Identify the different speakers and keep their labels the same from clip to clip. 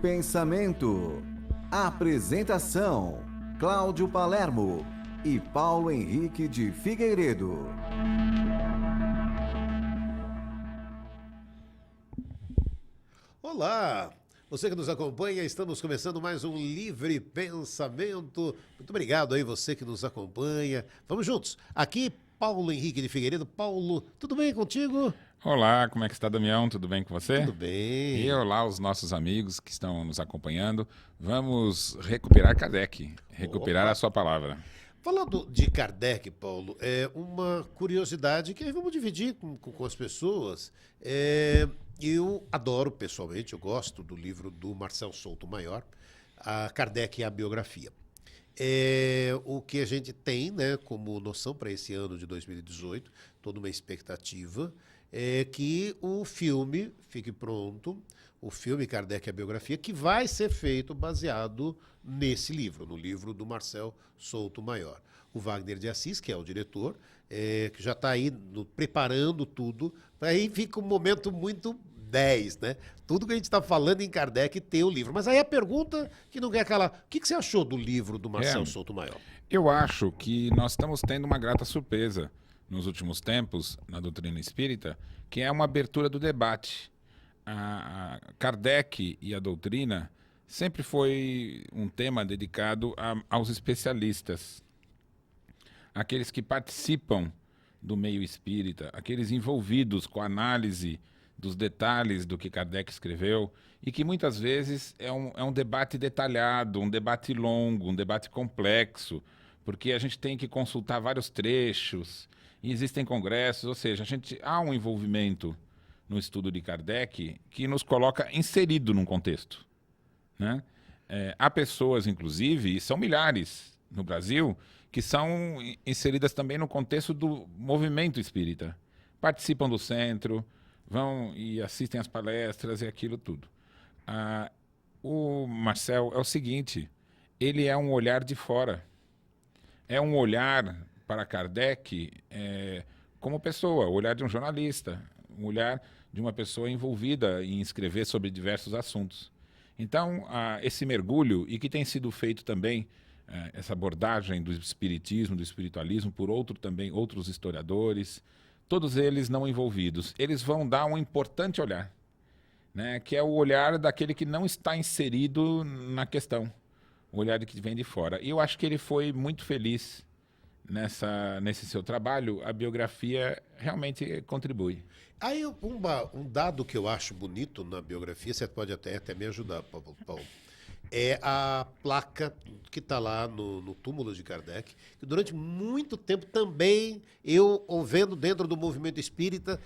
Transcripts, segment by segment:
Speaker 1: Pensamento. Apresentação: Cláudio Palermo e Paulo Henrique de Figueiredo.
Speaker 2: Olá, você que nos acompanha, estamos começando mais um Livre Pensamento. Muito obrigado aí você que nos acompanha. Vamos juntos. Aqui, Paulo Henrique de Figueiredo. Paulo, tudo bem contigo?
Speaker 3: Olá, como é que está, Damião? Tudo bem com você?
Speaker 2: Tudo bem.
Speaker 3: E olá, os nossos amigos que estão nos acompanhando. Vamos recuperar Kardec, recuperar
Speaker 2: Opa.
Speaker 3: a sua palavra.
Speaker 2: Falando de Kardec, Paulo, é uma curiosidade que vamos dividir com as pessoas. Eu adoro, pessoalmente, eu gosto do livro do Marcel Souto Maior, a Kardec e a Biografia. O que a gente tem, né, como noção para esse ano de 2018, toda uma expectativa, é que o filme fique pronto, o filme Kardec e a Biografia, que vai ser feito baseado nesse livro, no livro do Marcel Souto Maior. O Wagner de Assis, que é o diretor, que já está aí preparando tudo, aí fica um momento muito 10, né? Tudo que a gente está falando em Kardec tem o livro. Mas aí a pergunta que não quer calar, o que você achou do livro do Marcel Souto Maior?
Speaker 3: Eu acho que nós estamos tendo uma grata surpresa nos últimos tempos, na doutrina espírita, que é uma abertura do debate. A Kardec e a doutrina sempre foi um tema dedicado aos especialistas, aqueles que participam do meio espírita, aqueles envolvidos com a análise dos detalhes do que Kardec escreveu, e que muitas vezes é um debate detalhado, um debate longo, um debate complexo, porque a gente tem que consultar vários trechos, e existem congressos, ou seja, há um envolvimento no estudo de Kardec que nos coloca inserido num contexto, né? Há pessoas, inclusive, e são milhares no Brasil, que são inseridas também no contexto do movimento espírita. Participam do centro, vão e assistem às palestras e aquilo tudo. O Marcel é o seguinte, ele é um olhar de fora. É um olhar para Kardec como pessoa, o olhar de um jornalista, um olhar de uma pessoa envolvida em escrever sobre diversos assuntos. Então, esse mergulho, e que tem sido feito também, essa abordagem do espiritismo, do espiritualismo, por outros historiadores, todos eles não envolvidos, eles vão dar um importante olhar, né, que é o olhar daquele que não está inserido na questão, o olhar de que vem de fora. E eu acho que ele foi muito feliz nesse seu trabalho. A biografia realmente contribui.
Speaker 2: Aí um dado que eu acho bonito na biografia, você pode até me ajudar, Paulo, é a placa que está lá no túmulo de Kardec, que durante muito tempo também eu, vendo dentro do movimento espírita,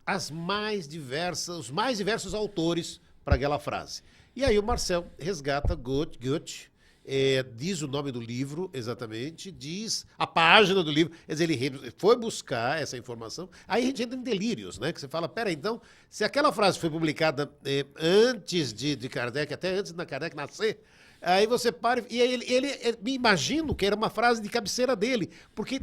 Speaker 2: os mais diversos autores para aquela frase. E aí o Marcel resgata Goethe, diz o nome do livro exatamente, diz a página do livro, quer dizer, ele foi buscar essa informação, aí a gente entra em delírios, né? Que você fala, pera, então, se aquela frase foi publicada antes de Kardec, até antes da Kardec nascer, aí você para, e aí ele me imagino que era uma frase de cabeceira dele, porque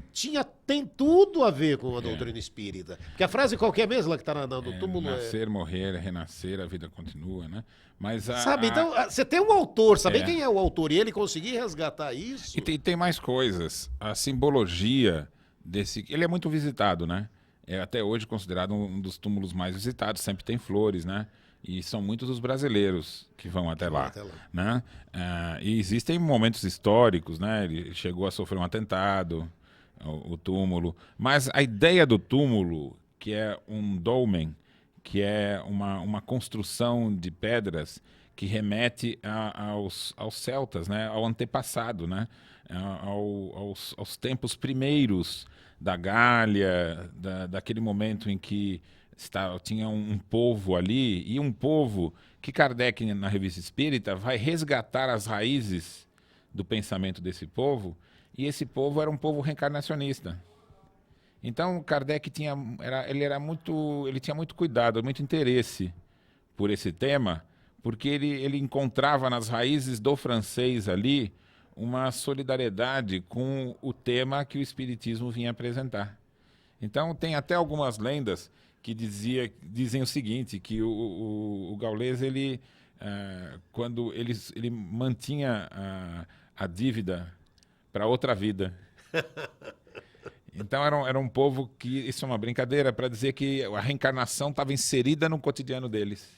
Speaker 2: tem tudo a ver com a doutrina espírita. Porque a frase qualquer mesmo lá que está no túmulo
Speaker 3: nascer, morrer, renascer, a vida continua, né? Mas
Speaker 2: sabe, então, você tem um autor, saber quem é o autor, e ele conseguir resgatar isso...
Speaker 3: E tem mais coisas. A simbologia desse... Ele é muito visitado, né? É até hoje considerado um dos túmulos mais visitados, sempre tem flores, né? E são muitos os brasileiros que vão até lá, né? E existem momentos históricos, né? Ele chegou a sofrer um atentado, o túmulo. Mas a ideia do túmulo, que é um dolmen, que é uma construção de pedras que remete aos celtas, né? Ao antepassado, né? Aos tempos primeiros da Gália, daquele momento em que tinha um povo ali, e um povo que Kardec, na Revista Espírita, vai resgatar as raízes do pensamento desse povo, e esse povo era um povo reencarnacionista. Então, Kardec tinha muito cuidado, muito interesse por esse tema, porque ele encontrava nas raízes do francês ali uma solidariedade com o tema que o Espiritismo vinha apresentar. Então, tem até algumas lendas que dizem o seguinte, que o Gaules, ele quando ele mantinha a dívida para outra vida. Então era um povo que, isso é uma brincadeira, para dizer que a reencarnação estava inserida no cotidiano deles.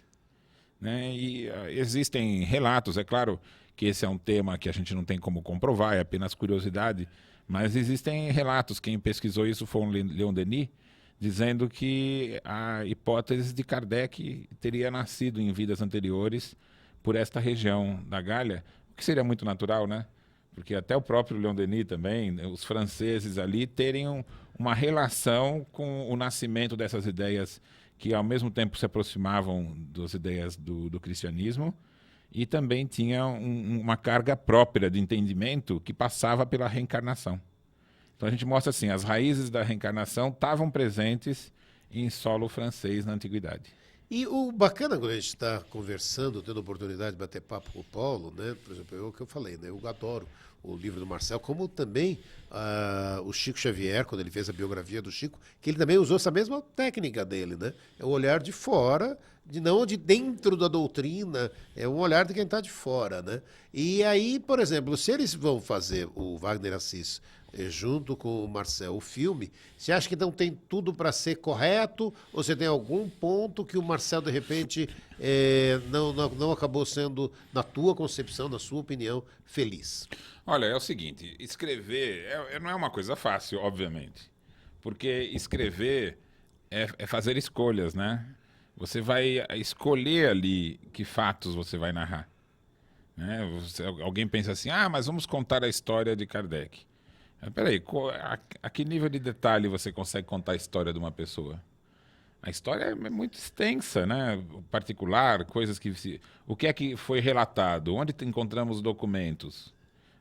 Speaker 3: Né? E existem relatos, é claro que esse é um tema que a gente não tem como comprovar, é apenas curiosidade, mas existem relatos, quem pesquisou isso foi o Leon Denis, dizendo que a hipótese de Kardec teria nascido em vidas anteriores por esta região da Gália, o que seria muito natural, né? Porque até o próprio Leon Denis também, os franceses ali, terem uma relação com o nascimento dessas ideias que ao mesmo tempo se aproximavam das ideias do cristianismo e também tinha uma carga própria de entendimento que passava pela reencarnação. Então a gente mostra assim, as raízes da reencarnação estavam presentes em solo francês na antiguidade.
Speaker 2: E o bacana quando a gente está conversando, tendo a oportunidade de bater papo com o Paulo, né? Por exemplo, o que eu falei, né? Eu adoro o livro do Marcel, como também o Chico Xavier, quando ele fez a biografia do Chico, que ele também usou essa mesma técnica dele, né? É o olhar de fora, não de dentro da doutrina, é um olhar de quem está de fora, né? E aí, por exemplo, se eles vão fazer o Wagner Assis junto com o Marcel, o filme, você acha que não tem tudo para ser correto ou você tem algum ponto que o Marcel, de repente, não acabou sendo, na tua concepção, na sua opinião, feliz?
Speaker 3: Olha, é o seguinte, escrever não é uma coisa fácil, obviamente, porque escrever é fazer escolhas, né? Você vai escolher ali que fatos você vai narrar. Né? Alguém pensa assim, mas vamos contar a história de Kardec. Peraí, a que nível de detalhe você consegue contar a história de uma pessoa? A história é muito extensa, né? Particular, coisas que... O que é que foi relatado? Onde encontramos documentos?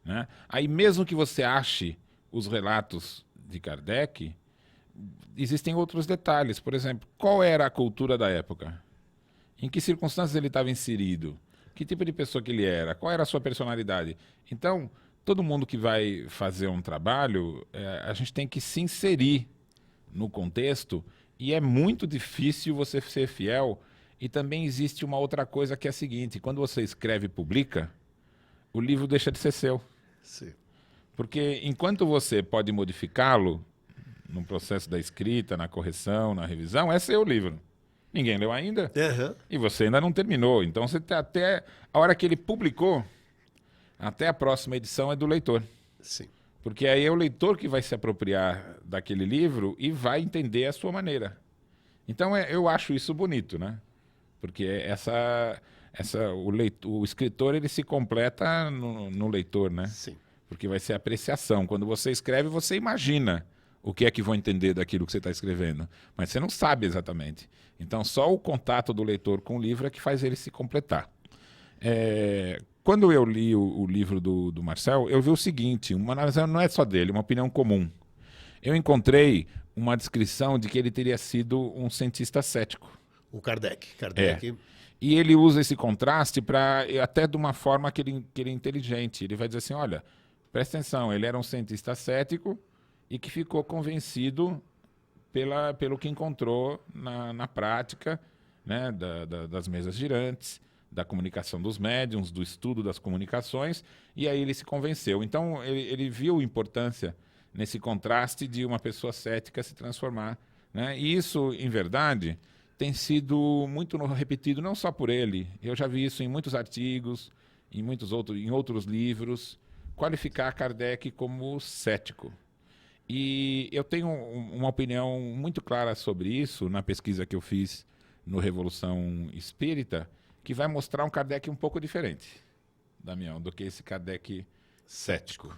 Speaker 3: Né? Aí mesmo que você ache os relatos de Kardec, existem outros detalhes. Por exemplo, qual era a cultura da época? Em que circunstâncias ele estava inserido? Que tipo de pessoa que ele era? Qual era a sua personalidade? Então... Todo mundo que vai fazer um trabalho, a gente tem que se inserir no contexto e é muito difícil você ser fiel. E também existe uma outra coisa que é a seguinte, quando você escreve e publica, o livro deixa de ser seu.
Speaker 2: Sim.
Speaker 3: Porque enquanto você pode modificá-lo no processo da escrita, na correção, na revisão, é seu livro. Ninguém leu ainda e você ainda não terminou. Então você tá até a hora que ele publicou, até a próxima edição é do leitor.
Speaker 2: Sim.
Speaker 3: Porque aí é o leitor que vai se apropriar daquele livro e vai entender a sua maneira. Então eu acho isso bonito, né? Porque o escritor ele se completa no leitor, né?
Speaker 2: Sim.
Speaker 3: Porque vai ser apreciação. Quando você escreve, você imagina o que é que vão entender daquilo que você está escrevendo. Mas você não sabe exatamente. Então só o contato do leitor com o livro é que faz ele se completar. Quando eu li o livro do Marcel, eu vi o seguinte, não é só dele, uma opinião comum. Eu encontrei uma descrição de que ele teria sido um cientista cético.
Speaker 2: O Kardec.
Speaker 3: E ele usa esse contraste até de uma forma que ele é inteligente. Ele vai dizer assim, olha, presta atenção, ele era um cientista cético e que ficou convencido pelo que encontrou na prática, né, das mesas girantes, da comunicação dos médiuns, do estudo das comunicações, e aí ele se convenceu. Então, ele viu importância nesse contraste de uma pessoa cética se transformar. Né? E isso, em verdade, tem sido muito repetido, não só por ele. Eu já vi isso em muitos artigos, em outros livros, qualificar Kardec como cético. E eu tenho uma opinião muito clara sobre isso na pesquisa que eu fiz no Revolução Espírita, que vai mostrar um Kardec um pouco diferente, Damião, do que esse Kardec cético.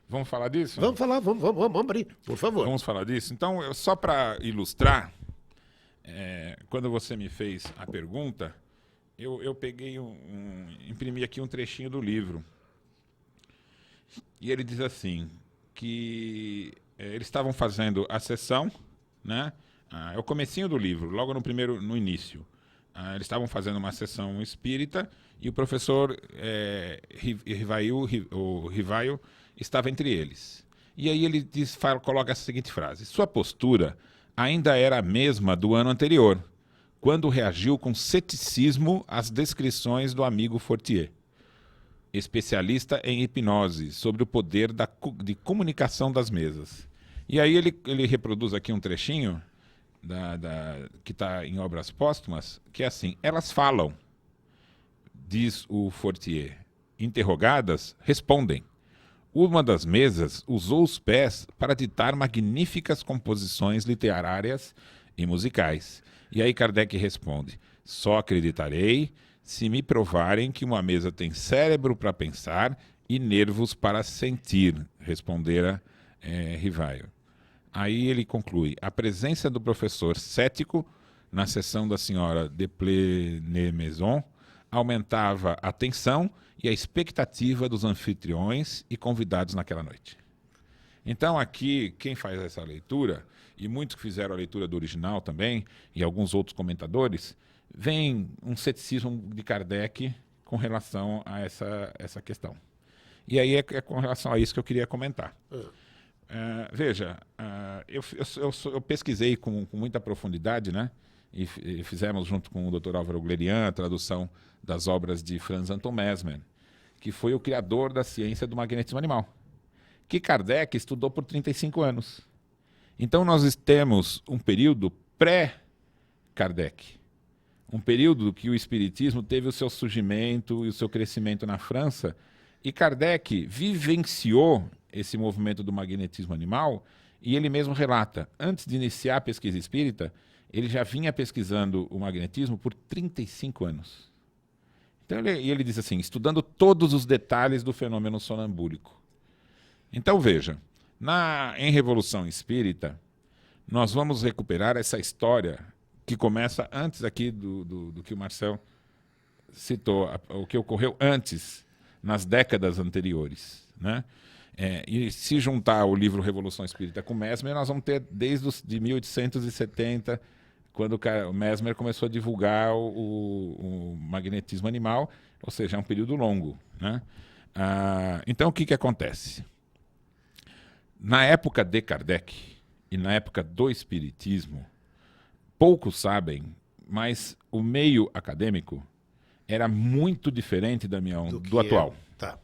Speaker 3: Vamos falar disso?
Speaker 2: Vamos falar, vamos abrir, por favor.
Speaker 3: Vamos falar disso? Então, só para ilustrar, quando você me fez a pergunta, eu peguei imprimi aqui um trechinho do livro. E ele diz assim, que eles estavam fazendo a sessão, né? É o comecinho do livro, logo no início. Eles estavam fazendo uma sessão espírita e o professor Rivaio estava entre eles. E aí ele coloca essa seguinte frase: sua postura ainda era a mesma do ano anterior, quando reagiu com ceticismo às descrições do amigo Fortier, especialista em hipnose, sobre o poder de comunicação das mesas. E aí ele reproduz aqui um trechinho que está em Obras Póstumas, que é assim: elas falam, diz o Fortier, interrogadas, respondem. Uma das mesas usou os pés para ditar magníficas composições literárias e musicais. E aí Kardec responde: só acreditarei se me provarem que uma mesa tem cérebro para pensar e nervos para sentir, respondera Rivaio. Aí ele conclui: a presença do professor cético na sessão da senhora de Plenemaison aumentava a tensão e a expectativa dos anfitriões e convidados naquela noite. Então aqui, quem faz essa leitura, e muitos que fizeram a leitura do original também, e alguns outros comentadores, vem um ceticismo de Kardec com relação a essa questão. E aí é com relação a isso que eu queria comentar. Veja, eu pesquisei com muita profundidade, né? E fizemos junto com o Dr. Álvaro Glerian a tradução das obras de Franz Anton Mesmer, que foi o criador da ciência do magnetismo animal, que Kardec estudou por 35 anos. Então nós temos um período pré-Kardec, um período que o espiritismo teve o seu surgimento e o seu crescimento na França, e Kardec vivenciou esse movimento do magnetismo animal, e ele mesmo relata, antes de iniciar a pesquisa espírita, ele já vinha pesquisando o magnetismo por 35 anos. Então ele diz assim, estudando todos os detalhes do fenômeno sonambúlico. Então veja, em Revolução Espírita, nós vamos recuperar essa história que começa antes aqui do que o Marcel citou, o que ocorreu antes, nas décadas anteriores, né? E se juntar o livro Revolução Espírita com Mesmer, nós vamos ter desde de 1870, quando o Mesmer começou a divulgar o magnetismo animal, ou seja, é um período longo, né? Então, o que acontece? Na época de Kardec e na época do Espiritismo, poucos sabem, mas o meio acadêmico era muito diferente da do atual.
Speaker 2: Tá.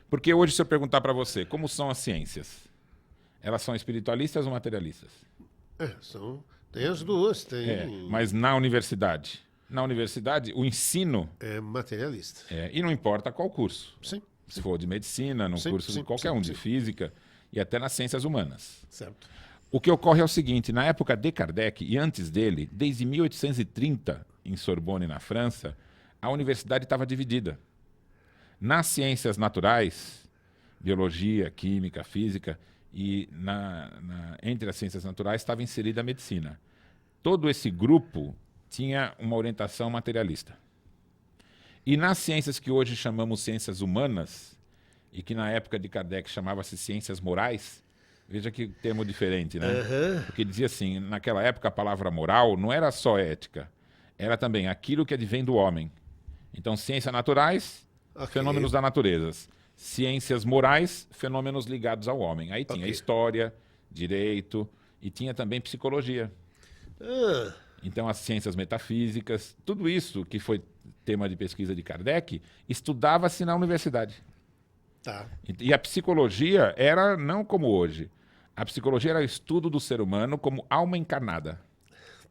Speaker 3: Porque hoje, se eu perguntar para você, como são as ciências? Elas são espiritualistas ou materialistas?
Speaker 2: Tem as duas.
Speaker 3: Mas na universidade? Na universidade, o ensino...
Speaker 2: É materialista.
Speaker 3: E não importa qual curso.
Speaker 2: Sim.
Speaker 3: Se for de medicina, num curso de qualquer um, de física, e até nas ciências humanas.
Speaker 2: Certo.
Speaker 3: O que ocorre é o seguinte, na época de Kardec e antes dele, desde 1830, em Sorbonne, na França, a universidade estava dividida. Nas ciências naturais, biologia, química, física, e entre as ciências naturais estava inserida a medicina. Todo esse grupo tinha uma orientação materialista. E nas ciências que hoje chamamos ciências humanas, e que na época de Kardec chamava-se ciências morais, veja que termo diferente, né? Porque dizia assim, naquela época a palavra moral não era só ética, era também aquilo que advém do homem. Então, ciências naturais, fenômenos da natureza. Ciências morais, fenômenos ligados ao homem. Aí tinha história, direito e tinha também psicologia. Então, as ciências metafísicas, tudo isso que foi tema de pesquisa de Kardec, estudava-se na universidade.
Speaker 2: Tá.
Speaker 3: E a psicologia era não como hoje. A psicologia era o estudo do ser humano como alma encarnada.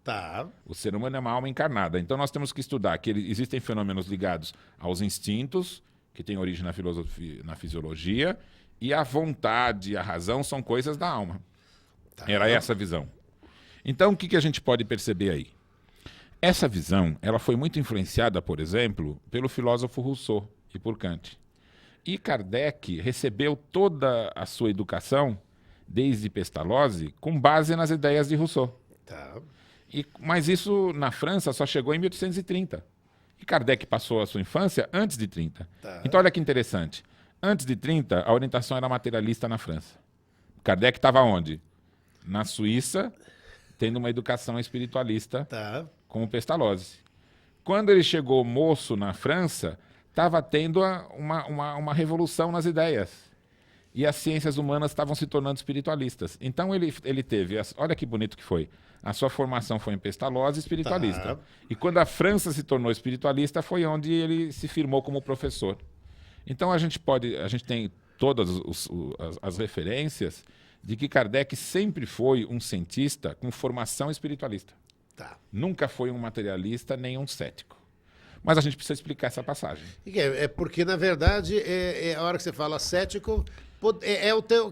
Speaker 2: Tá.
Speaker 3: O ser humano é uma alma encarnada. Então nós temos que estudar que existem fenômenos ligados aos instintos, que têm origem na filosofia, na fisiologia, e a vontade e a razão são coisas da alma. Tá. Era essa a visão. Então o que a gente pode perceber aí? Essa visão ela foi muito influenciada, por exemplo, pelo filósofo Rousseau e por Kant. E Kardec recebeu toda a sua educação, desde Pestalozzi, com base nas ideias de Rousseau.
Speaker 2: Tá.
Speaker 3: Mas isso na França só chegou em 1830. E Kardec passou a sua infância antes de 30.
Speaker 2: Tá.
Speaker 3: Então olha que interessante. Antes de 30, a orientação era materialista na França. Kardec estava onde? Na Suíça, tendo uma educação espiritualista como Pestalozzi. Quando ele chegou moço na França, estava tendo uma revolução nas ideias. e as ciências humanas estavam se tornando espiritualistas. Então ele teve, olha que bonito que foi, a sua formação foi em Pestalozzi espiritualista.
Speaker 2: Tá.
Speaker 3: E quando a França se tornou espiritualista, foi onde ele se firmou como professor. Então a gente tem todas as referências de que Kardec sempre foi um cientista com formação espiritualista.
Speaker 2: Tá.
Speaker 3: Nunca foi um materialista nem um cético. Mas a gente precisa explicar essa passagem.
Speaker 2: É porque, na verdade, a hora que você fala cético, o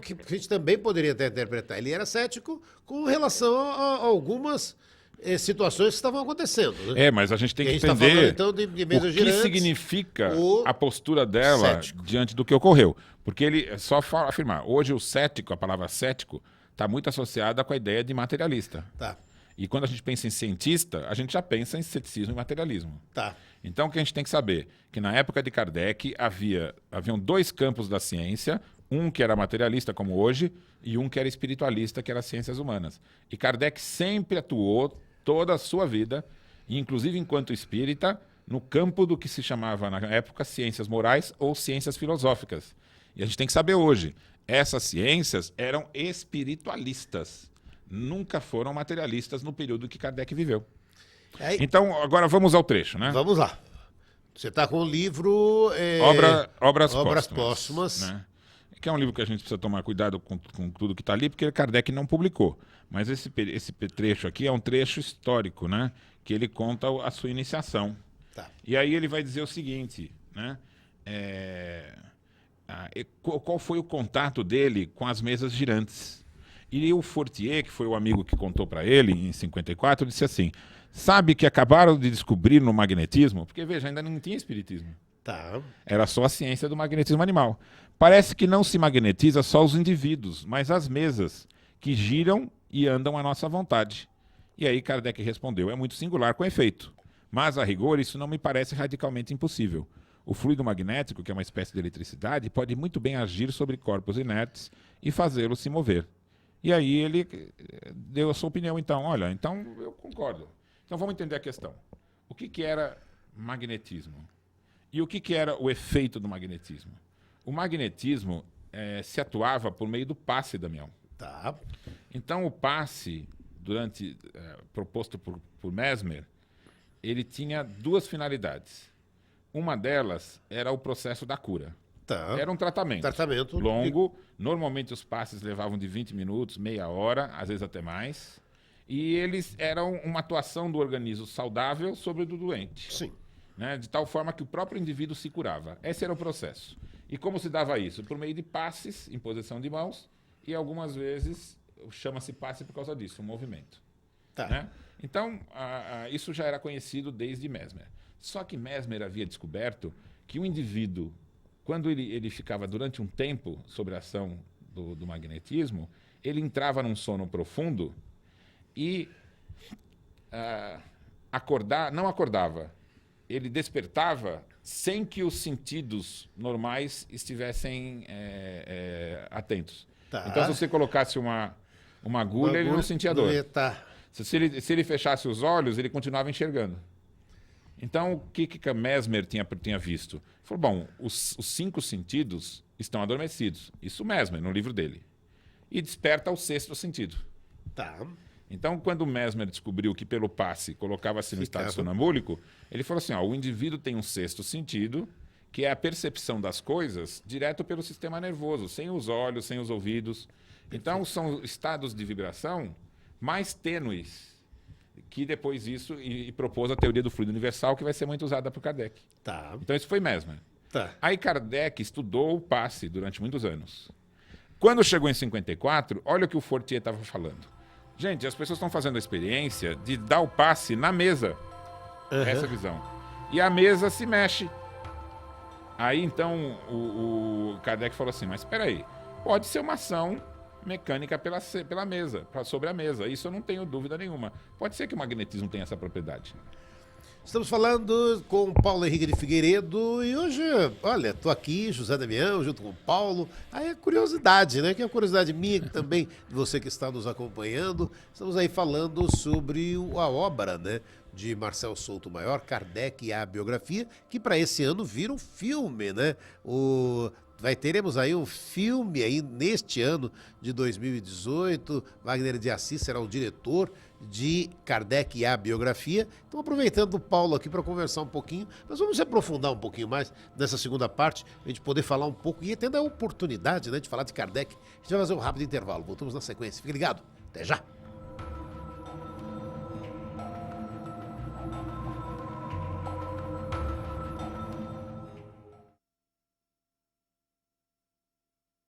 Speaker 2: que a gente também poderia até interpretar. Ele era cético com relação a algumas situações que estavam acontecendo. Né?
Speaker 3: Mas a gente tem que
Speaker 2: tá
Speaker 3: entender
Speaker 2: falando, então, de mesas
Speaker 3: o que
Speaker 2: girantes,
Speaker 3: significa
Speaker 2: o
Speaker 3: a postura dela
Speaker 2: cético.
Speaker 3: diante do que ocorreu. Porque ele só afirmar, hoje o cético, a palavra cético, está muito associada com a ideia de materialista.
Speaker 2: Tá,
Speaker 3: E quando a gente pensa em cientista, a gente já pensa em ceticismo e materialismo.
Speaker 2: tá.
Speaker 3: Então, o que a gente tem que saber? Que na época de Kardec haviam dois campos da ciência, um que era materialista, como hoje, e um que era espiritualista, que era as ciências humanas. E Kardec sempre atuou, toda a sua vida, inclusive enquanto espírita, no campo do que se chamava, na época, ciências morais ou ciências filosóficas. E a gente tem que saber hoje, essas ciências eram espiritualistas, nunca foram materialistas no período que Kardec viveu. Então, agora vamos ao trecho, né?
Speaker 2: Vamos lá. Você está com o livro...
Speaker 3: Obras
Speaker 2: Póstumas.
Speaker 3: Né? Que é um livro que a gente precisa tomar cuidado com tudo que está ali, porque Kardec não publicou. Mas esse trecho aqui é um trecho histórico, né? Que ele conta a sua iniciação.
Speaker 2: Tá.
Speaker 3: E aí ele vai dizer o seguinte, né? Qual foi o contato dele com as mesas girantes? E o Fortier, que foi o amigo que contou para ele em 54, disse assim: sabe que acabaram de descobrir no magnetismo, porque veja, ainda não tinha espiritismo.
Speaker 2: Tá.
Speaker 3: Era só a ciência do magnetismo animal. Parece que não se magnetiza só os indivíduos, mas as mesas, que giram e andam à nossa vontade. E aí Kardec respondeu: é muito singular com efeito, mas a rigor isso não me parece radicalmente impossível. O fluido magnético, que é uma espécie de eletricidade, pode muito bem agir sobre corpos inertes e fazê-los se mover. E aí ele deu a sua opinião, então, olha, então eu concordo. Então vamos entender a questão. O que era magnetismo? E o que era o efeito do magnetismo? O magnetismo se atuava por meio do passe, Damião.
Speaker 2: Tá.
Speaker 3: Então o passe, proposto por Mesmer, ele tinha duas finalidades. Uma delas era o processo da cura.
Speaker 2: Tá.
Speaker 3: Era um tratamento longo. Normalmente os passes levavam de 20 minutos, meia hora, às vezes até mais. E eles eram uma atuação do organismo saudável sobre o do doente.
Speaker 2: Sim.
Speaker 3: Né? De tal forma que o próprio indivíduo se curava. Esse era o processo. E como se dava isso? Por meio de passes, imposição de mãos, e algumas vezes chama-se passe por causa disso, um movimento.
Speaker 2: Tá.
Speaker 3: Né? Então, isso já era conhecido desde Mesmer. Só que Mesmer havia descoberto que o indivíduo, quando ele ficava durante um tempo sob a ação do magnetismo, ele entrava num sono profundo e não acordava. Ele despertava sem que os sentidos normais estivessem atentos.
Speaker 2: Tá.
Speaker 3: Então, se você colocasse uma agulha, ele não sentia dor.
Speaker 2: Tá.
Speaker 3: Se ele fechasse os olhos, ele continuava enxergando. Então, o que Mesmer tinha visto? Ele falou, bom, os 5 sentidos estão adormecidos. Isso Mesmer, no livro dele. E desperta o 6º sentido.
Speaker 2: Tá.
Speaker 3: Então, quando Mesmer descobriu que pelo passe colocava-se no estado sonambúlico, ele falou assim, o indivíduo tem um 6º sentido, que é a percepção das coisas direto pelo sistema nervoso, sem os olhos, sem os ouvidos. Então, são estados de vibração mais tênues, que depois isso e propôs a teoria do fluido universal, que vai ser muito usada por Kardec.
Speaker 2: Tá.
Speaker 3: Então, isso foi Mesmer.
Speaker 2: Tá.
Speaker 3: Aí Kardec estudou o passe durante muitos anos. Quando chegou em 54, olha o que o Fortier estava falando. Gente, as pessoas estão fazendo a experiência de dar o passe na mesa. Essa visão. E a mesa se mexe. Aí, então, o Kardec falou assim, mas espera aí, pode ser uma ação mecânica pela mesa, sobre a mesa. Isso eu não tenho dúvida nenhuma. Pode ser que o magnetismo tenha essa propriedade.
Speaker 2: Estamos falando com Paulo Henrique de Figueiredo e hoje, olha, estou aqui, José Damião, junto com o Paulo. Aí é curiosidade, né? Que é uma curiosidade minha também, de você que está nos acompanhando. Estamos aí falando sobre a obra, né? De Marcel Souto Maior, Kardec e a biografia, que para esse ano vira um filme, né? teremos aí um filme aí neste ano de 2018. Wagner de Assis será o diretor de Kardec e a biografia. Então, aproveitando o Paulo aqui para conversar um pouquinho, nós vamos se aprofundar um pouquinho mais nessa segunda parte, a gente poder falar um pouco e tendo a oportunidade, né, de falar de Kardec. A gente vai fazer um rápido intervalo. Voltamos na sequência. Fique ligado. Até já.